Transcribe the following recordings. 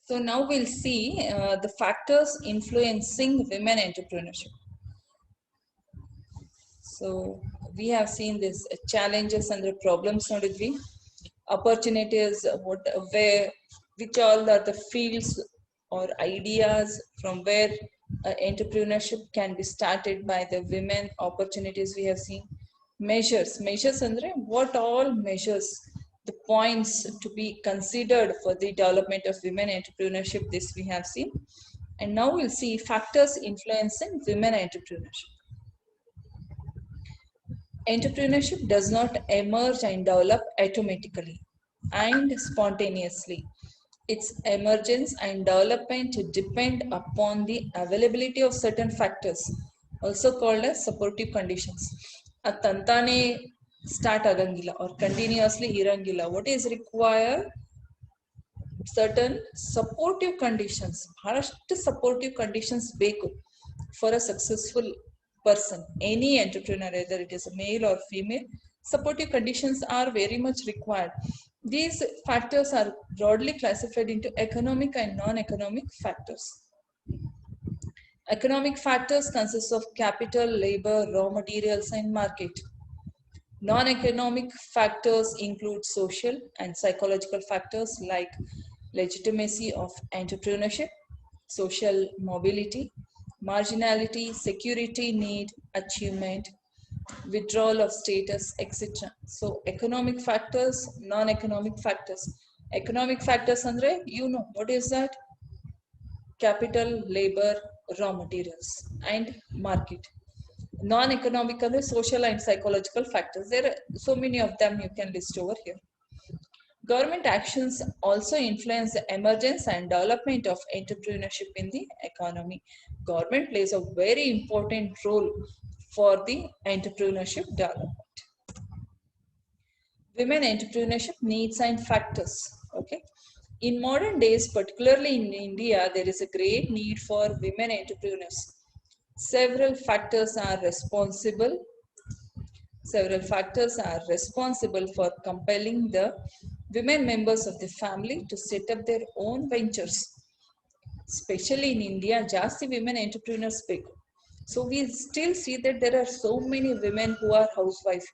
So now we'll see the factors influencing women entrepreneurship. So we have seen this challenges and the problems nodigvi, opportunities, where, which all are the fields or ideas from where entrepreneurship can be started by the women. Opportunities we have seen, measures andre what all measures, the points to be considered for the development of women entrepreneurship. This we have seen, and now we'll see factors influencing women entrepreneurship. Entrepreneurship does not emerge and develop automatically and spontaneously. Its emergence and development depend upon the availability of certain factors, also called as supportive conditions. A tantane start agangila or continuously irangila. What is required? Certain supportive conditions. Bhalashtu supportive conditions beku for a successful person, any entrepreneur, whether it is a male or female. Supportive conditions are very much required. These factors are broadly classified into economic and non-economic factors. Economic factors consist of capital, labor, raw materials, and market. Non-economic factors include social and psychological factors like legitimacy of entrepreneurship, social mobility, marginality, security need, achievement, withdrawal of status, etc. So economic factors, non-economic factors. Economic factors andre, you know, what is that? Capital, labor, raw materials, and market. Non-economic are the social and psychological factors. There are so many of them you can list over here. Government actions also influence the emergence and development of entrepreneurship in the economy. Government plays a very important role for the entrepreneurship development. Women entrepreneurship needs and factors. Okay. In modern days, particularly in India, there is a great need for women entrepreneurs. Several factors are responsible for compelling the women members of the family to set up their own ventures. Especially in India, ಜಾಸ್ತಿ women entrepreneurs ಬೇಕು. So we still see that there are so many women who are housewives.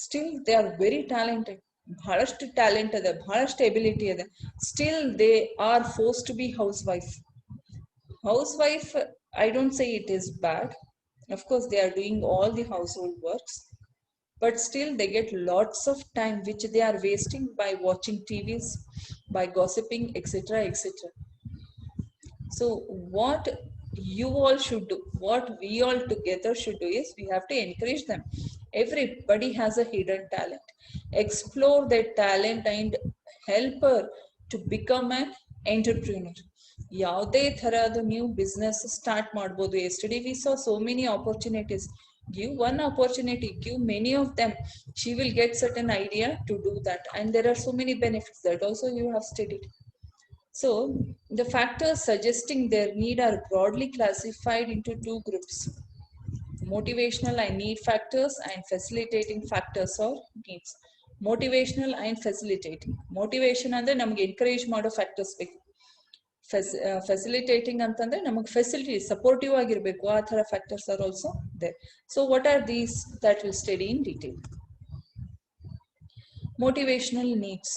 Still they are very talented. ಬಹಳಷ್ಟು talent ಅದ, ಬಹಳಷ್ಟು ability ಅದ. Still they are forced to be housewife. Housewife, I don't say it is bad. Of course, they are doing all the household works, but still they get lots of time which they are wasting by watching TVs, by gossiping, etc., etc. So what you all should do, what we all together should do is we have to encourage them. Everybody has a hidden talent. Explore their talent and help her to become an entrepreneur. ಯಾವುದೇ ಥರದ ನೀವು business start ಮಾಡ್ಬೋದು. Yesterday we saw so many opportunities. Give one opportunity, give many of them. She will get certain idea to do that, and there are so many benefits that also you have studied. So the factors suggesting their need are broadly classified into two groups: motivational and need factors, and facilitating factors or needs. Motivational and facilitating. Motivation ಅಂದ್ರೆ ನಮಗೆ encourage ಮಾಡೋ factors ಬೇಕು. Facilitating ಅಂತಂದ್ರೆ ನಮಗೆ facility supportive ಆಗಿರಬೇಕು. ಆ ಥರ factors are also there. So what are these that we'll study in detail? Motivational needs.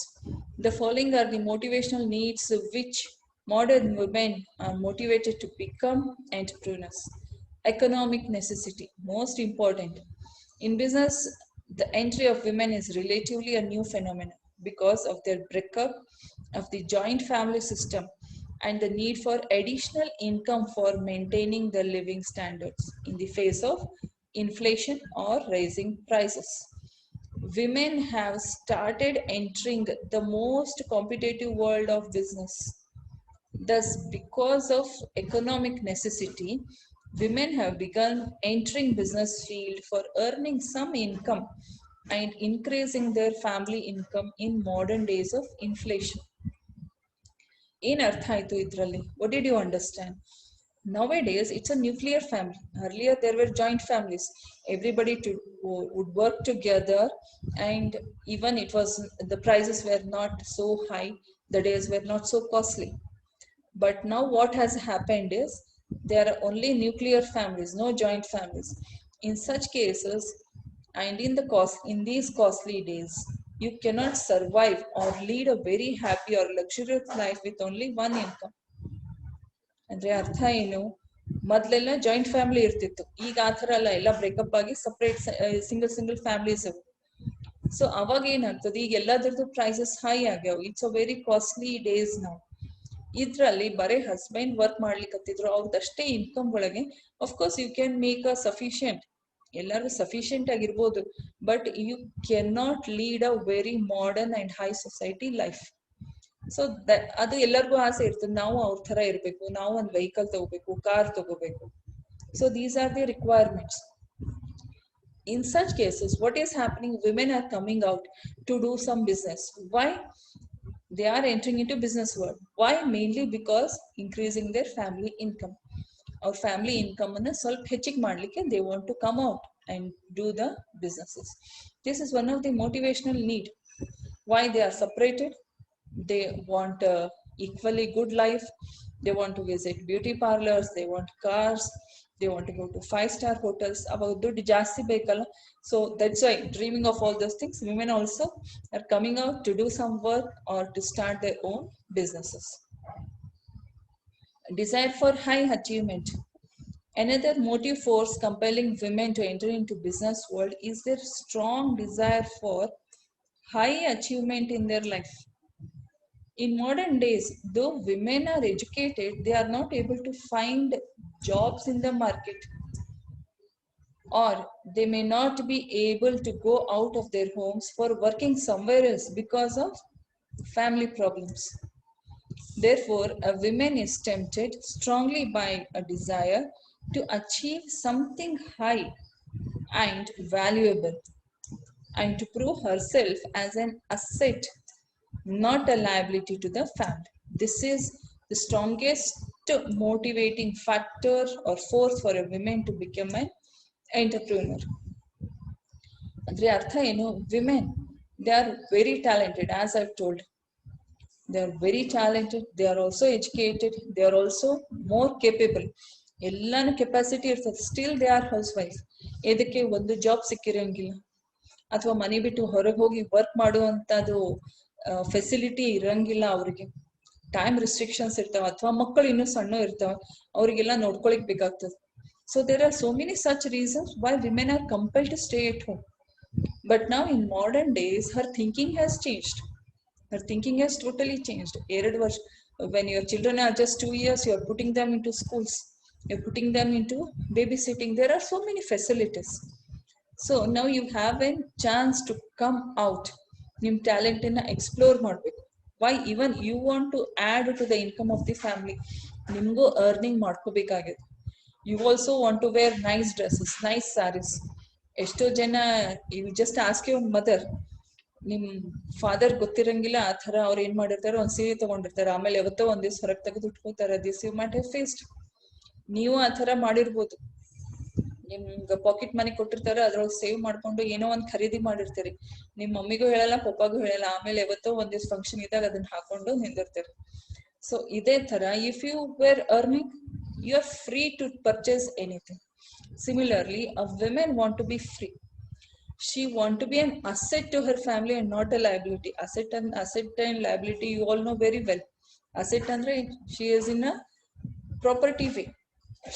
The following are the motivational needs which modern women are motivated to become entrepreneurs. Economic necessity, most important. In business, the entry of women is relatively a new phenomenon because of their breakup of the joint family system and the need for additional income for maintaining the living standards in the face of inflation or rising prices. Women have started entering the most competitive world of business. Thus, because of economic necessity, women have begun entering business field for earning some income and increasing their family income in modern days of inflation. In ಅರ್ಥ ಆಯ್ತು ಇದರಲ್ಲಿ? What did you understand? Nowadays, it's a nuclear family. Earlier, there were joint families. Everybody would work together, and even the prices were not so high. The days were not so costly. But now what has happened is there are only nuclear families, no joint families. In such cases, and in these costly days, you cannot survive or lead a very happy or luxurious life with only one income. ಅಂದ್ರೆ ಅರ್ಥ ಏನು, ಮೊದ್ಲೆಲ್ಲ joint family ಇರ್ತಿತ್ತು, ಈಗ ಆ ಥರ ಅಲ್ಲ, ಎಲ್ಲ ಬ್ರೇಕಪ್ ಆಗಿ ಸಪ್ರೇಟ್ ಸಿಂಗಲ್ ಫ್ಯಾಮಿಲೀಸ್. ಸೊ ಅವಾಗ ಏನಾಗ್ತದೆ, ಈಗ ಎಲ್ಲದರದ್ದು ಪ್ರೈಸಸ್ ಹೈ ಆಗ್ಯಾವ. It's a very costly days ನಾವು. ಇದ್ರಲ್ಲಿ ಬರೀ ಹಸ್ಬೆಂಡ್ ವರ್ಕ್ ಮಾಡ್ಲಿಕ್ಕತ್ತಿದ್ರು, ಅವ್ರದಷ್ಟೇ ಇನ್ಕಮ್ ಒಳಗೆ of course you can make a sufficient, ಎಲ್ಲರೂ ಸಫಿಶಿಯಂಟ್ ಆಗಿರ್ಬೋದು, but you cannot lead a very modern and high society life. So ಅದು ಎಲ್ಲರಿಗೂ ಆಸೆ ಇರ್ತದೆ, ನಾವು ಅವ್ರ ತರ ಇರ್ಬೇಕು, ನಾವು ಒಂದು ವೆಹಿಕಲ್ ತಗೋಬೇಕು, ಕಾರ್ ತಗೋಬೇಕು. So these are the requirements. In such cases, what is happening? Women are coming out to do some business. Why? They are entering into business world. Why? Mainly because increasing their family income. Our family income ಅನ್ನ ಸ್ವಲ್ಪ ಹೆಚ್ಚಿಗೆ ಮಾಡ್ಲಿಕ್ಕೆ they want to come out and do the businesses. This is one of the motivational need. Why they are separated? They want a equally good life. They want to visit beauty parlors, they want cars, they want to go to 5-star hotels. About ದುಡ್ಡು ಜಾಸ್ತಿ ಬೇಕಲ್ಲ. So that's why, dreaming of all those things, women also are coming out to do some work or to start their own businesses. Desire for high achievement. Another motive force compelling women to enter into business world is their strong desire for high achievement in their life. In modern days, though women are educated, they are not able to find jobs in the market, or they may not be able to go out of their homes for working somewhere else because of family problems. Therefore, a woman is tempted strongly by a desire to achieve something high and valuable, and to prove herself as an asset, not a liability to the family. This is the strongest motivating factor or force for a woman to become an entrepreneur. Andre artha enu, women, they are very talented, as I've told. They are very talented, they are also educated, they are also more capable. ಎಲ್ಲಾನು capacity ಇರ್ತದೆ, still they are house wife. ಇದಕ್ಕೆ ಒಂದು job ಸಿಕ್ಕಿರಂಗಿಲ್ಲ, ಅಥವಾ ಮನೆ ಬಿಟ್ಟು ಹೊರಗೆ ಹೋಗಿ work ಮಾಡುವಂತದ್ದು ಫೆಸಿಲಿಟಿ ಇರಂಗಿಲ್ಲ ಅವ್ರಿಗೆ. ಟೈಮ್ ರಿಸ್ಟ್ರಿಕ್ಷನ್ಸ್ ಇರ್ತಾವ, ಅಥವಾ ಮಕ್ಕಳು ಇನ್ನೂ ಸಣ್ಣ ಇರ್ತಾವ, ಅವ್ರಿಗೆಲ್ಲ ನೋಡ್ಕೊಳಿಕ್ ಬೇಕಾಗ್ತದೆ. So there are so many such reasons why women are compelled to stay at home. But ನಾವ್ in modern days her thinking has changed. Her thinking has totally changed. 2 ವರ್ಷ, when your children are just 2 years, you are putting them into schools, you're putting them into babysitting. There are so many facilities. So now you have a chance to come out. Nim talent na explore ಮಾಡಬೇಕು. Why? Even you want to add to the income of the family. ನಿಮಗೂ earning ಮಾಡ್ಕೋಬೇಕಾಗಿದೆ. You also want to wear nice dresses, nice sarees. ಎಷ್ಟೋ ಜನ, you just ask your mother, ನಿಮ್ father ಗೊತ್ತಿರಂಗಿಲ್ಲ, ಆ ತರ ಅವ್ರು ಏನ್ ಮಾಡಿರ್ತಾರೆ, ಒಂದ್ ಸೀರೆ ತಗೊಂಡಿರ್ತಾರೆ, ಆಮೇಲೆ ಯಾವತ್ತೋ ಒಂದ್ ದಿವ್ಸ ಹೊರಗೆ ತೆಗೆದು ಉಟ್ಕೋತಾರೆ. This you might have faced. ನೀವು ಆ ತರ ಮಾಡಿರ್ಬೋದು. ನಿಮ್ಗ ಪಾಕೆಟ್ ಮನಿ ಕೊಟ್ಟಿರ್ತಾರೆ, ಅದ್ರೊಳಗೆ ಸೇವ್ ಮಾಡ್ಕೊಂಡು ಏನೋ ಒಂದ್ ಖರೀದಿ ಮಾಡಿರ್ತೀರಿ. ನಿಮ್ ಮಮ್ಮಿಗೂ ಹೇಳಲ್ಲ, ಪಪ್ಪಾಗೂ ಹೇಳಲ್ಲ, ಆಮೇಲೆ ಯಾವತ್ತೋ ಒಂದ್ ದಿವ್ಸ ಫಂಕ್ಷನ್ ಇದ್ದಾಗ ಅದನ್ನ ಹಾಕೊಂಡು ನಿಂದಿರ್ತೀರಿ. ಸೊ ಇದೇ ತರ, if you were earning, you are free to purchase anything. Similarly, a woman want to be free. She want to be an asset to her family and not a liability. Asset and liability, you all know very well. Asset andre, she is in a property way,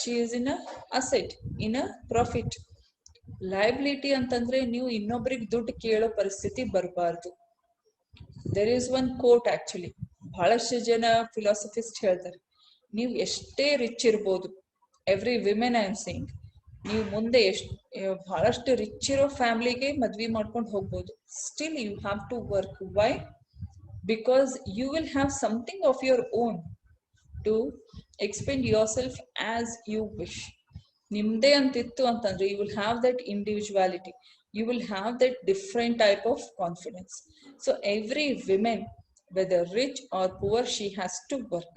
she is in a asset, in a profit. Liability ಅಂತಂದ್ರೆ ನೀವು ಇನ್ನೊಬ್ಬರಿಗೆ ದುಡ್ಡು ಕೇಳೋ ಪರಿಸ್ಥಿತಿ ಬರಬಾರ್ದು. There is one quote actually, ಬಹಳಷ್ಟು ಜನ ಫಿಲಾಸಫಿಸ್ಟ್ ಹೇಳ್ತಾರೆ, ನೀವು ಎಷ್ಟೇ ರಿಚ್ ಇರ್ಬೋದು, every women I am saying, ನೀವು ಮುಂದೆ ಬಹಳಷ್ಟು ರಿಚ್ ಇರೋ ಫ್ಯಾಮಿಲಿಗೆ ಮದ್ವೆ ಮಾಡ್ಕೊಂಡು ಹೋಗ್ಬೋದು, still you have to work. Why? Because you will have something of your own to expend yourself as you wish. ನಿಮ್ದೇ ಅಂತಿತ್ತು ಅಂತಂದ್ರೆ you will have that individuality, you will have that different type of confidence. So every woman, whether rich or poor, she has to work.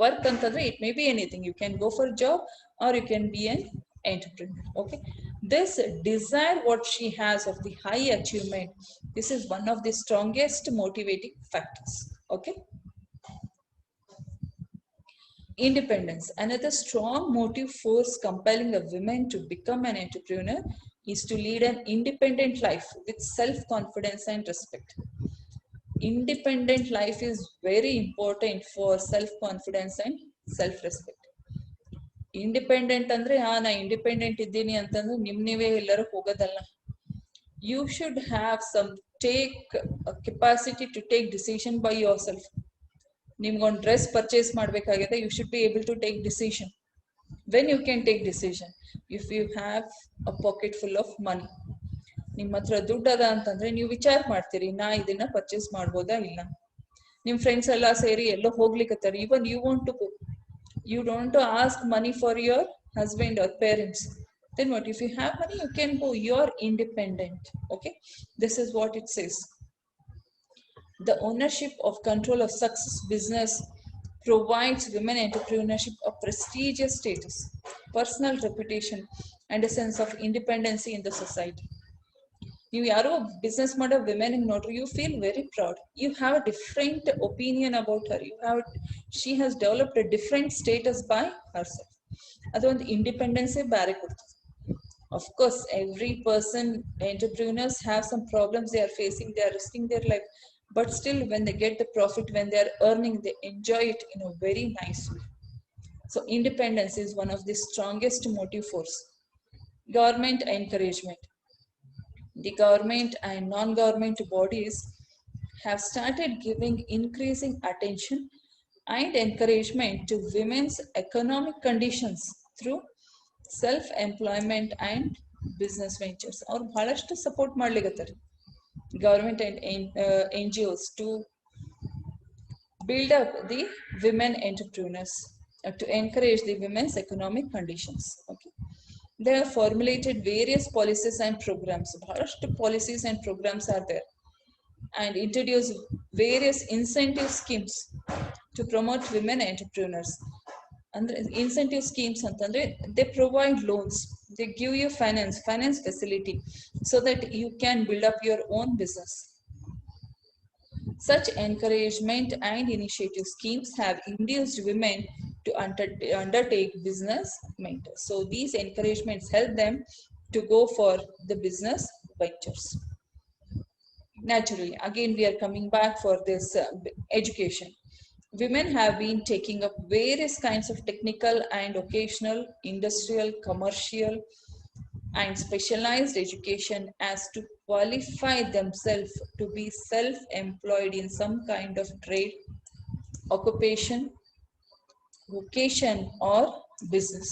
Work antandre it may be anything. You can go for a job or you can be an entrepreneur. Okay, This desire what she has of the high achievement, this is one of the strongest motivating factors. Okay. Independence. Another strong motive force compelling a woman to become an entrepreneur is to lead an independent life with self-confidence and respect. Independent life is very important for self-confidence and self-respect. Independent ಅಂದ್ರೆ ನಾ independent ಇದ್ದೀನಿ ಅಂತಂದ್ರೆ ನೀವೇ ಎಲ್ಲರೂ ಹೋಗೋದಲ್ಲ. You should have some capacity to take decision by yourself. ನಿಮ್ಗೊಂದು dress purchase ಮಾಡ್ಬೇಕಾಗಿದೆ, you should be able to take decision. When you can take decision, if you have a pocket full of money, ನಿಮ್ಮ ಹತ್ರ ದುಡ್ಡದ ಅಂತಂದ್ರೆ ನೀವು ವಿಚಾರ ಮಾಡ್ತೀರಿ, ನಾ ಇದನ್ನ ಪರ್ಚೇಸ್ ಮಾಡ್ಬೋದಾ ಇಲ್ಲ. ನಿಮ್ ಫ್ರೆಂಡ್ಸ್ ಎಲ್ಲ ಸೇರಿ ಎಲ್ಲೋ ಹೋಗ್ಲಿಕ್ಕತ್ತಾರೆ, even you want to go, you don't want to ask money for your husband or parents, then what? If you have money, you can go, you're independent. Okay, this is what it says. The ownership of control of success business provides women entrepreneurship a prestigious status, personal reputation, and a sense of independency in the society. ನೀವು ಯಾರೋ business ಮಾಡೋ women ನೋಡ್ರಿ, you feel very proud. You have a different opinion about her. You have she has developed a different status by herself. ಅದೊಂದು ಇಂಡಿಪೆಂಡೆನ್ಸೇ ಬೇರೆ ಕೊಡ್ತದೆ. Of course, every person, entrepreneurs have some problems they are facing, they are risking their life, but still when they get the profit, when they are earning, they enjoy it in a very nice way. So independence is one of the strongest motive force. Government encouragement. The government and non-government bodies have started giving increasing attention and encouragement to women's economic conditions through self-employment and business ventures. ಅವ್ರು ಬಹಳಷ್ಟು support ಮಾಡ್ಲಿಕ್ಕತ್ತಾರೆ government and NGOs to build up the women entrepreneurs, to encourage the women's economic conditions. Okay, they have formulated various policies and programs. ಬಹಳಷ್ಟು policies and programs are there, and introduce various incentive schemes to promote women entrepreneurs. ಅಂದ್ರೆ incentive schemes ಅಂತಂದ್ರೆ they provide loans, they give you finance facility so that you can build up your own business. Such encouragement and initiative schemes have induced women to undertake business ventures. So these encouragements help them to go for the business ventures. Naturally, again we are coming back for this education. Women have been taking up various kinds of technical and occasional, industrial, commercial, and specialized education as to qualify themselves to be self-employed in some kind of trade, occupation, vocation, or business.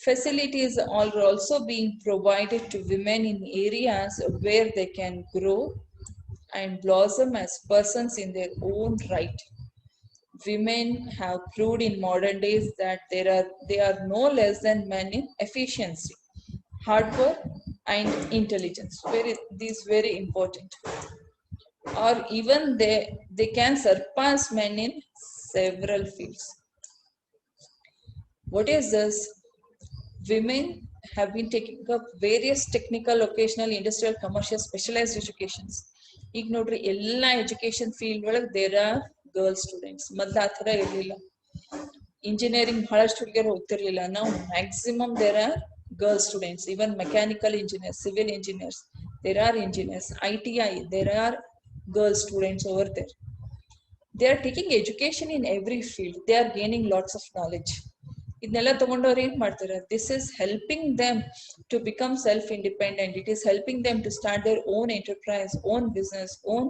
Facilities are also being provided to women in areas where they can grow and blossom as persons in their own right. Women have proved in modern days that they are no less than men in efficiency, hard work, and intelligence. Very important. Or even they can surpass men in several fields. What is this? Women have been taking up various technical, occasional, industrial, commercial, specialized educations. ಈಗ ನೋಡ್ರಿ ಎಲ್ಲಾ education field ಒಳಗೆ there are girl students. ಮೊದ್ಲು ಆ ಥರ ಇರಲಿಲ್ಲ. Engineering ಬಹಳಷ್ಟು ಹುಡುಗಿಯರು ಹೋಗ್ತಿರ್ಲಿಲ್ಲ. ನಾವು maximum there are girl students, even mechanical engineers, civil engineers, there are engineers, ITI, there are girl students over there. They are taking education in every field. They are gaining lots of knowledge. ಇದನ್ನೆಲ್ಲ ತಗೊಂಡವ್ರು ಏನ್ ಮಾಡ್ತಾರೆ? This is helping them to become self-independent. It is helping them to start their own enterprise, own business, own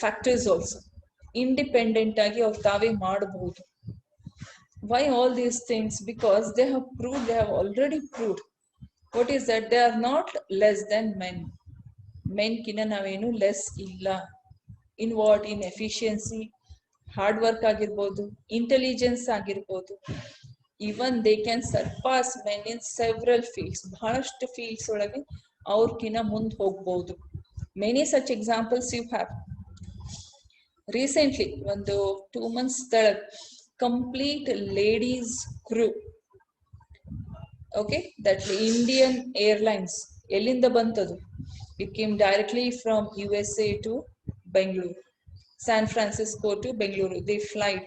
factories also. Independent ಆಗಿ ಅವ್ರು ತಾವೇ ಮಾಡಬಹುದು. Why all these things? Because they have already proved. What is that? They are not less than men. Men ಕಿನ್ನ ನಾವೇನು less ಇಲ್ಲ. In what? In efficiency, hard work ಆಗಿರ್ಬೋದು, intelligence ಆಗಿರ್ಬೋದು. Even they can surpass men in several fields. ಬಹಳಷ್ಟು fields ಒಳಗೆ ಅವ್ರಕಿನ್ನ ಮುಂದೆ ಹೋಗ್ಬೋದು. Many such examples you have. Recently, ಒಂದು 2 months complete ladies crew Okay, that Indian Airlines, ಎಲ್ಲಿಂದ ಬಂತದು? It came directly from USA to Bangalore. San Francisco to Bangalore. They flight.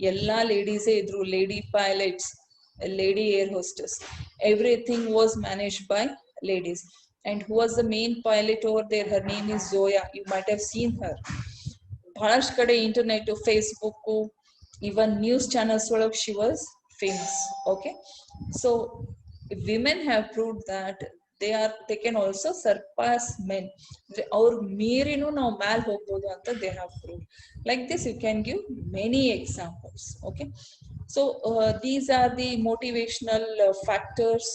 Ella ladies idru, lady pilots, a lady air hostess. Everything was managed by ladies. And who was the main pilot over there? Her name is Zoya. You might have seen her. ಬಹಳಷ್ಟು ಕಡೆ internet, Facebook, even news channels ಒಳಗೆ she was famous. Okay, so women have proved that they can also surpass men. ಅವ್ರ ಮೀರಿನೂ ನಾವು ಮ್ಯಾಲ್ ಹೋಗ್ಬೋದು ಅಂತ they have proved. Like this you can give many examples. Okay, so these are the motivational factors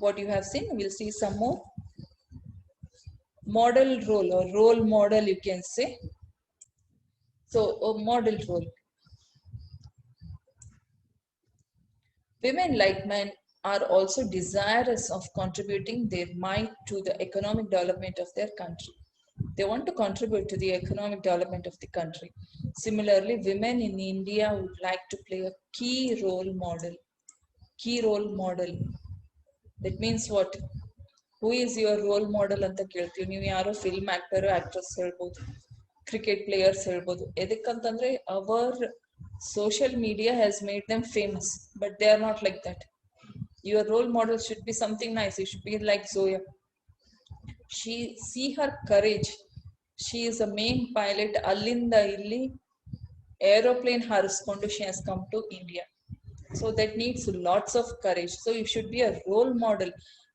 what you have seen. We'll see some more. Model role or role model, you can say. So a model role. Women, like men, are also desirous of contributing their might to the economic development of their country. They want to contribute to the economic development of the country. Similarly, women in India would like to play a key role model. Key role model. That means what? Who is your role model ಅಂತ ಕೇಳ್ತೀವಿ. ನೀವು ಯಾರೋ film actor actress ಹೇಳ್ಬೋದು, cricket players ಹೇಳ್ಬೋದು. ಎದಕ್ಕಂತಂದ್ರೆ hour social media has made them famous, but they are not like that. Your role model should be something nice. You should be like Zoya. See her courage. She is a main pilot. Allinda illi aeroplane hariskondu she has come to India. So that needs lots of courage. So you should be a role model.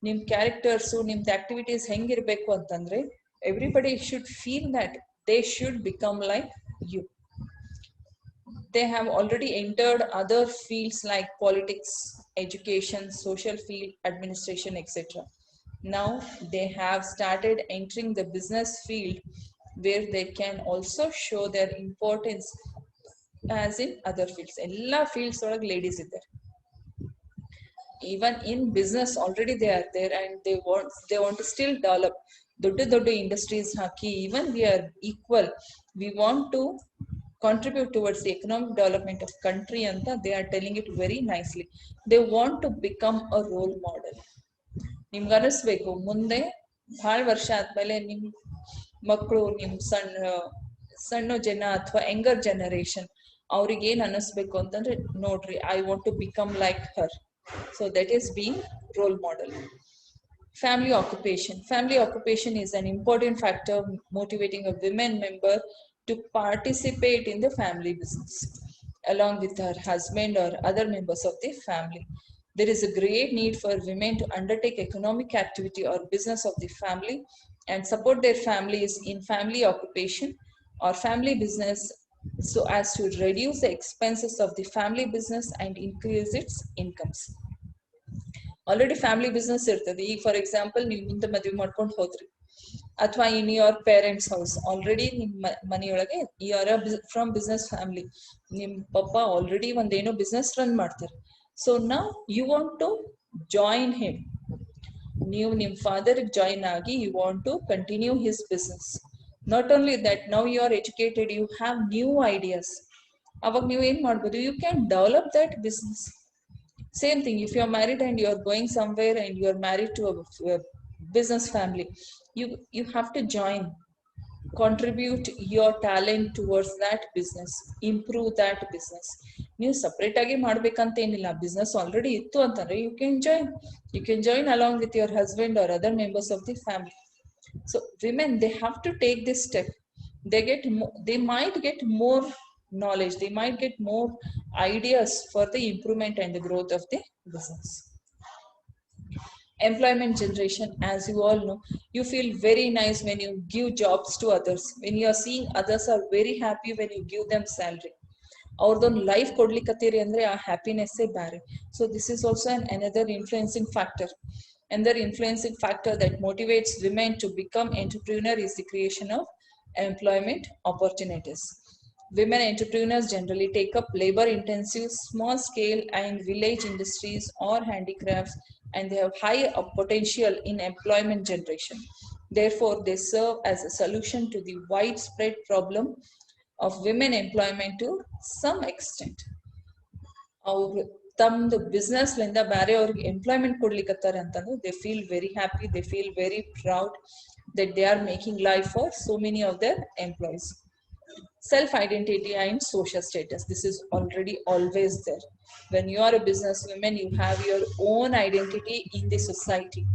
Nim characters, nimd activities hengirbeku antandre everybody should feel that they should become like you. They have already entered other fields like politics, education, social field, administration, etc. Now they have started entering the business field where they can also show their importance as in other fields. Ella fields ಒಳಗೆ ladies ಇದ್ದಾರೆ. Even in business already they are there, and they want to still develop ದೊಡ್ಡ industries hockey. Even we are equal. We want to contribute towards the economic development of country anta they are telling it very nicely. They want to become a role model. ನಿಮ್ಗೆ ಅನಿಸ್ಬೇಕು ಮುಂದೆ ಬಹಳ ವರ್ಷ ಆದ್ಮೇಲೆ ನಿಮ್ ಮಕ್ಕಳು, ನಿಮ್ ಸಣ್ಣ ಜನ ಅಥವಾ ಯಂಗರ್ ಜನರೇಷನ್ ಅವ್ರಿಗೆ ಏನ್ ಅನಿಸ್ಬೇಕು ಅಂತಂದ್ರೆ, ನೋಡ್ರಿ, I want to become like her. So that is being role model. Family occupation. Family occupation is an important factor motivating a women member to participate in the family business along with her husband or other members of the family. There is a great need for women to undertake economic activity or business of the family and support their families in family occupation or family business so as to reduce the expenses of the family business and increase its incomes. Already family business ಇರ್ತದೆ. ಈಗ for example ನೀವು ಮುಂದೆ ಮದುವೆ ಮಾಡ್ಕೊಂಡು ಹೋದ್ರಿ, ಅಥವಾ in your parents house already ನಿಮ್ಮ ಮನೆಯೊಳಗೆ ಯುವರ್ ಫ್ರಮ್ ಬಿಸ್ನೆಸ್ ಫ್ಯಾಮಿಲಿ, ನಿಮ್ ಪಪ್ಪ ಆಲ್ರೆಡಿ ಒಂದೇನೋ ಬಿಸ್ನೆಸ್ ರನ್ ಮಾಡ್ತಾರೆ. ಸೊ ನಾವು you want to join him. ನೀವು ನಿಮ್ಮ ಫಾದರ್ ಜಾಯಿನ್ ಆಗಿ you want to continue his business. Not only that, now you are educated, you have new ideas. ಅವಾಗ ನೀವು ಏನ್ ಮಾಡ್ಬೋದು, you can develop that business. Same thing, if you're married and you're going somewhere and you're married to a business family, you have to join, contribute your talent towards that business, improve that business. ನೀವು separate ಆಗಿ ಮಾಡ್ಬೇಕಂತ ಏನಿಲ್ಲ. Business already ಇತ್ತು ಅಂತಂದ್ರೆ you can join along with your husband or other members of the family. So women, they have to take this step. They might get more knowledge, they might get more ideas for the improvement and the growth of the business. Employment generation, as you all know, you feel very nice when you give jobs to others, when you are seeing others are very happy when you give them salary. ಅವ್ರದೊಂದು life ಕೊಡ್ಲಿಕ್ಕತ್ತೀರಿ ಅಂದ್ರೆ ಆ ಹ್ಯಾಪಿನೆಸ್ಸೇ ಬೇರೆ. So this is also another influencing factor. Another influencing factor that motivates women to become entrepreneur is the creation of employment opportunities. Women entrepreneurs generally take up labor-intensive, small-scale and village industries or handicrafts, and they have high potential in employment generation. Therefore, they serve as a solution to the widespread problem of women employment to some extent. ತಮ್ದು business ಲಿಂದ ಬೇರೆ ಅವ್ರಿಗೆ employment ಕೊಡ್ಲಿಕ್ಕತ್ತಾರೆ ಅಂತಂದ್ರೆ they feel very happy, they feel very proud that they are making life for so many of their employees. Self identity and social status, this is already always there. When you are a businesswoman, you have your own identity in the society,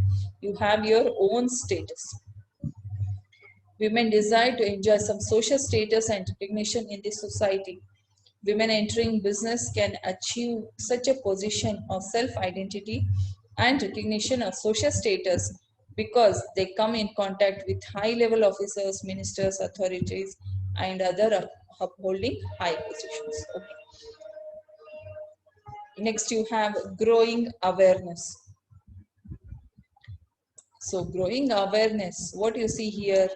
you have your own status. Women desire to enjoy some social status and recognition in the society. Women entering business can achieve such a position of self-identity and recognition of social status because they come in contact with high-level officers, ministers, authorities, and other upholding high positions. Okay. Next, you have growing awareness. So growing awareness, what you see here,